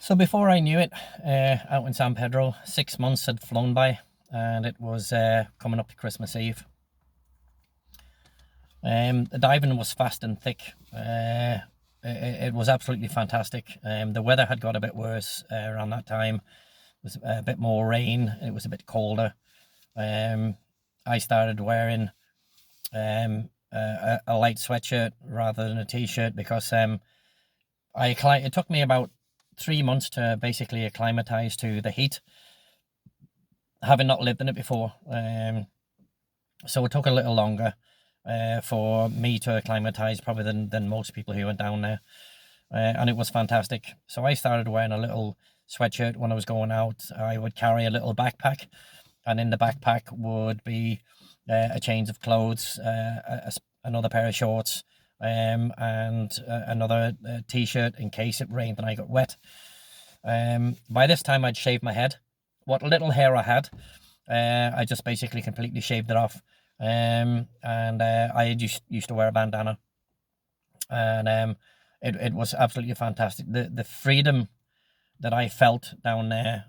So before I knew it, out in San Pedro, 6 months had flown by, and it was coming up to Christmas Eve. The diving was fast and thick. It was absolutely fantastic. The weather had got a bit worse around that time. It was a bit more rain. It was a bit colder. I started wearing a light sweatshirt rather than a t-shirt because it took me about 3 months to basically acclimatize to the heat, having not lived in it before. So it took a little longer for me to acclimatize probably than most people who went down there. And it was fantastic. So I started wearing a little sweatshirt when I was going out. I would carry a little backpack, and in the backpack would be a change of clothes, another pair of shorts, and another t-shirt in case it rained and I got wet. By this time I'd shaved my head. What little hair I had, I just basically completely shaved it off. And I used to wear a bandana, and it was absolutely fantastic. The freedom that I felt down there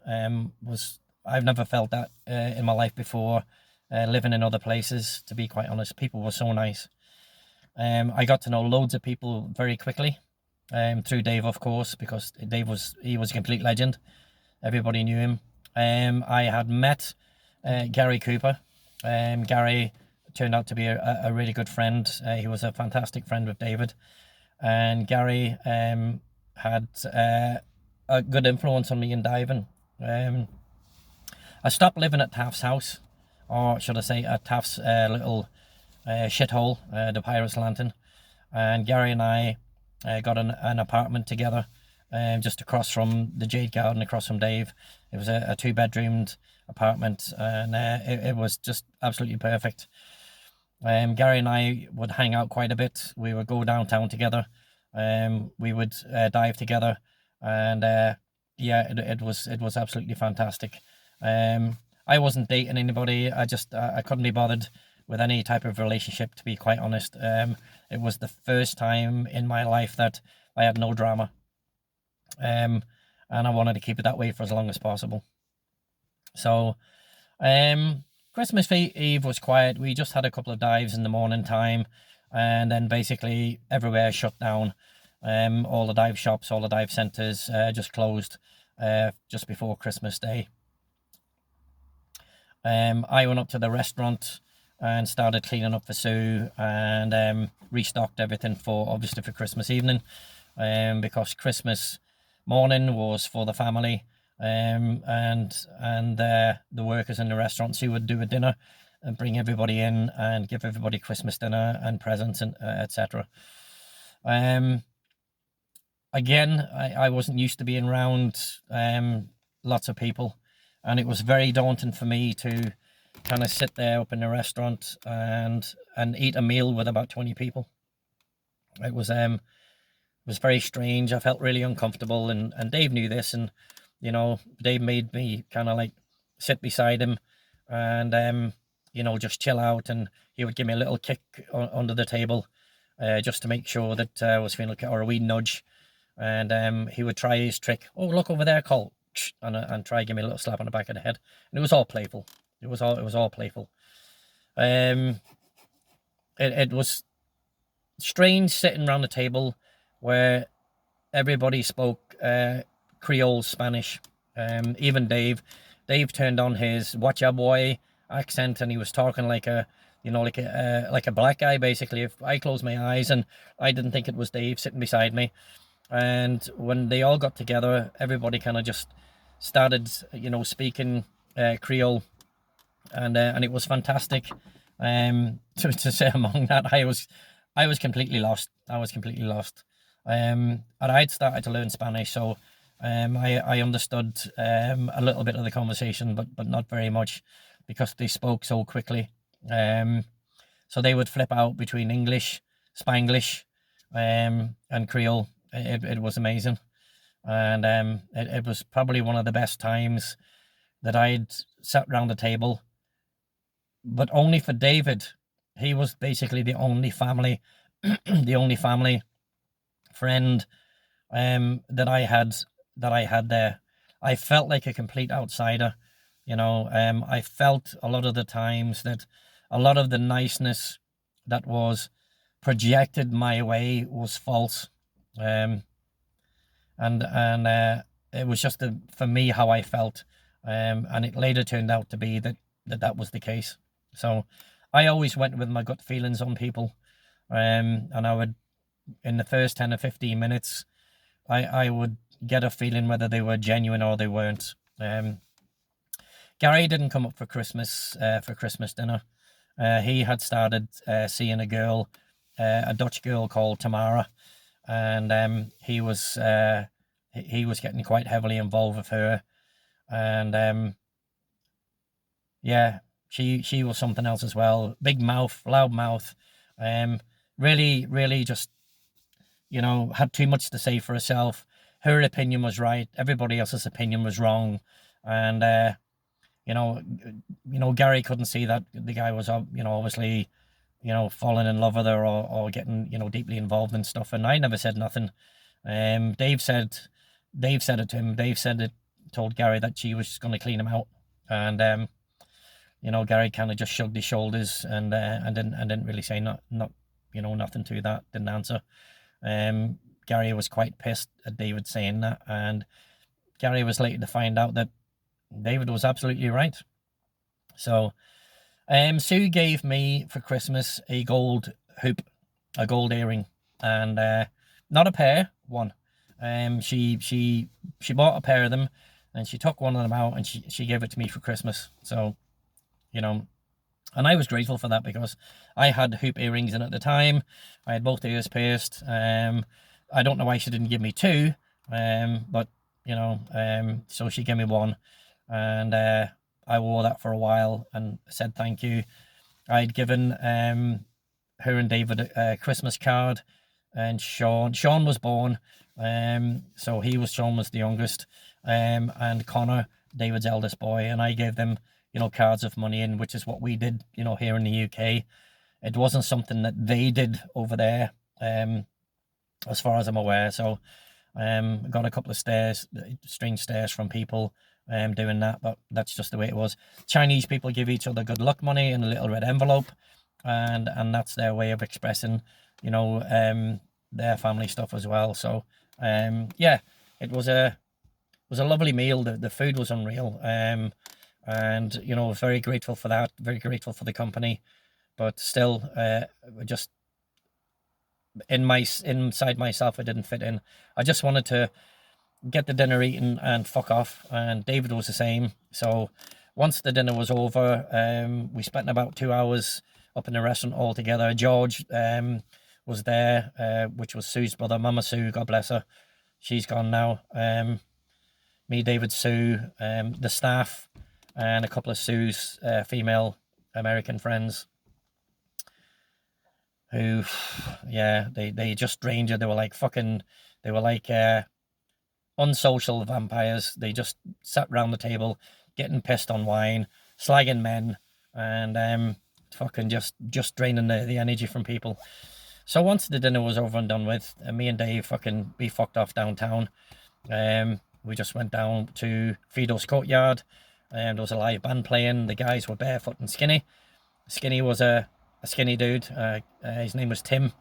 I've never felt that in my life before, living in other places, to be quite honest. People were so nice. I got to know loads of people very quickly, through Dave, of course, because he was a complete legend. Everybody knew him. I had met Gary Cooper. Gary turned out to be a really good friend. He was a fantastic friend with David, and Gary had a good influence on me in diving. I stopped living at Taft's house, or should I say at Taft's little shithole, the Pirate's Lantern, and Gary and I got an apartment together, just across from the Jade Garden, across from Dave. It was a 2-bedroomed apartment, and it was just absolutely perfect. Gary and I would hang out quite a bit. We would go downtown together. We would dive together, and yeah, it was absolutely fantastic. I wasn't dating anybody. I couldn't be bothered with any type of relationship, to be quite honest. It was the first time in my life that I had no drama, and I wanted to keep it that way for as long as possible. So Christmas Eve was quiet. We just had a couple of dives in the morning time, and then basically everywhere shut down. All the dive shops, all the dive centres just closed just before Christmas Day. I went up to the restaurant and started cleaning up for Sue, and restocked everything obviously for Christmas evening, because Christmas morning was for the family, and the workers in the restaurant. Sue would do a dinner and bring everybody in and give everybody Christmas dinner and presents, and etc. Again, I wasn't used to being around lots of people, and it was very daunting for me to kind of sit there up in the restaurant and eat a meal with about 20 people. It was very strange. I felt really uncomfortable, and Dave knew this, and Dave made me kind of like sit beside him and just chill out, and he would give me a little kick under the table, just to make sure that I was feeling okay, or a wee nudge, and he would try his trick. Oh, look over there, Cole, and try to give me a little slap on the back of the head. And it was all playful. It was all playful. It was strange sitting around the table where everybody spoke Creole Spanish. Even Dave turned on his "Watcha boy" accent, and he was talking like a black guy, basically. If I closed my eyes, and I didn't think it was Dave sitting beside me. And when they all got together, everybody kind of just started, speaking Creole, and it was fantastic. To say among that, I was completely lost. And I'd started to learn Spanish, so I understood a little bit of the conversation, but not very much, because they spoke so quickly. So they would flip out between English, Spanglish, and Creole. It was amazing, and it was probably one of the best times that I'd sat round the table, but only for David. He was basically the only family, the only family friend that I had that I had there. I felt like a complete outsider. You know, I felt a lot of the times that a lot of the niceness that was projected my way was false. Um, and it was just for me how I felt. And it later turned out to be that was the case. So I always went with my gut feelings on people. And I would, in the first 10 or 15 minutes, I would get a feeling whether they were genuine or they weren't. Gary didn't come up for Christmas dinner. He had started seeing a girl, a Dutch girl called Tamara, and he was getting quite heavily involved with her, and yeah, she was something else as well. Big mouth, loud mouth, really just, you know, had too much to say for herself. Her opinion was right, everybody else's opinion was wrong, and you know, Gary couldn't see that the guy was, you know, obviously, you know, falling in love with her or getting, you know, deeply involved in stuff. And I never said nothing. Dave said it to him. Dave told Gary that she was going to clean him out, and you know, Gary kind of just shrugged his shoulders and didn't really say not you know, nothing to that. Didn't answer. Gary was quite pissed at David saying that, and Gary was later to find out that David was absolutely right. So, Sue gave me for Christmas a gold hoop, a gold earring, and not a pair, one. She bought a pair of them, and she took one of them out, and she gave it to me for Christmas. So, you know, and I was grateful for that because I had hoop earrings in at the time. I had both ears pierced. I don't know why she didn't give me two, but you know, so she gave me one, and I wore that for a while and said thank you. I'd given her and David a Christmas card, and Sean was born, so Sean was the youngest, and Connor, David's eldest boy, and I gave them, you know, cards of money in, which is what we did, you know, here in the UK. It wasn't something that they did over there, as far as I'm aware. So got a couple of strange stares from people doing that, but that's just the way it was. Chinese people give each other good luck money in a little red envelope, and that's their way of expressing, you know, their family stuff as well. So yeah, it was a lovely meal. The food was unreal, and you know, very grateful for that, very grateful for the company, but still just inside myself, I didn't fit in. I just wanted to get the dinner eaten and fuck off, and David was the same. So once the dinner was over, we spent about 2 hours up in the restaurant all together. George was there, which was Sue's brother, Mama Sue, God bless her, she's gone now. Me, David, Sue, the staff, and a couple of Sue's female American friends who, yeah, they just drained you. They were like unsocial vampires. They just sat round the table getting pissed on wine, slagging men, and fucking just draining the energy from people. So once the dinner was over and done with, me and Dave we fucked off downtown. We just went down to Fido's courtyard, and there was a live band playing. The guys were barefoot and skinny. Skinny was a skinny dude. His name was Tim.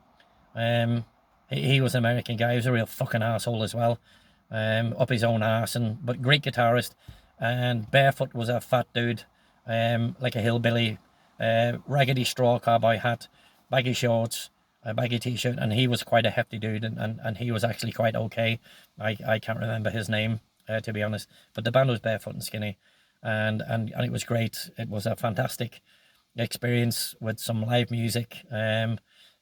He was an American guy. He was a real fucking asshole as well. Up his own arse, but great guitarist. And barefoot was a fat dude, like a hillbilly, raggedy straw cowboy hat, baggy shorts, a baggy t-shirt, and he was quite a hefty dude, and he was actually quite okay. I can't remember his name, to be honest, but the band was barefoot and skinny, and it was great. It was a fantastic experience with some live music.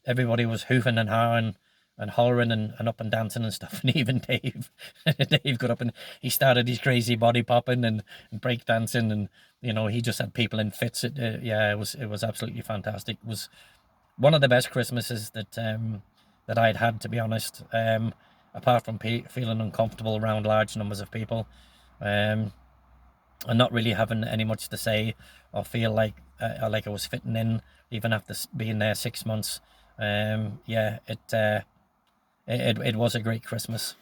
Everybody was hoofing and hawing and hollering and up and dancing and stuff, and even Dave got up and he started his crazy body popping and break dancing, and you know, he just had people in fits. Yeah, it was absolutely fantastic. It was one of the best Christmases that I'd had, to be honest, apart from feeling uncomfortable around large numbers of people, and not really having any much to say or feel like I was fitting in, even after being there 6 months. Yeah, it was a great Christmas.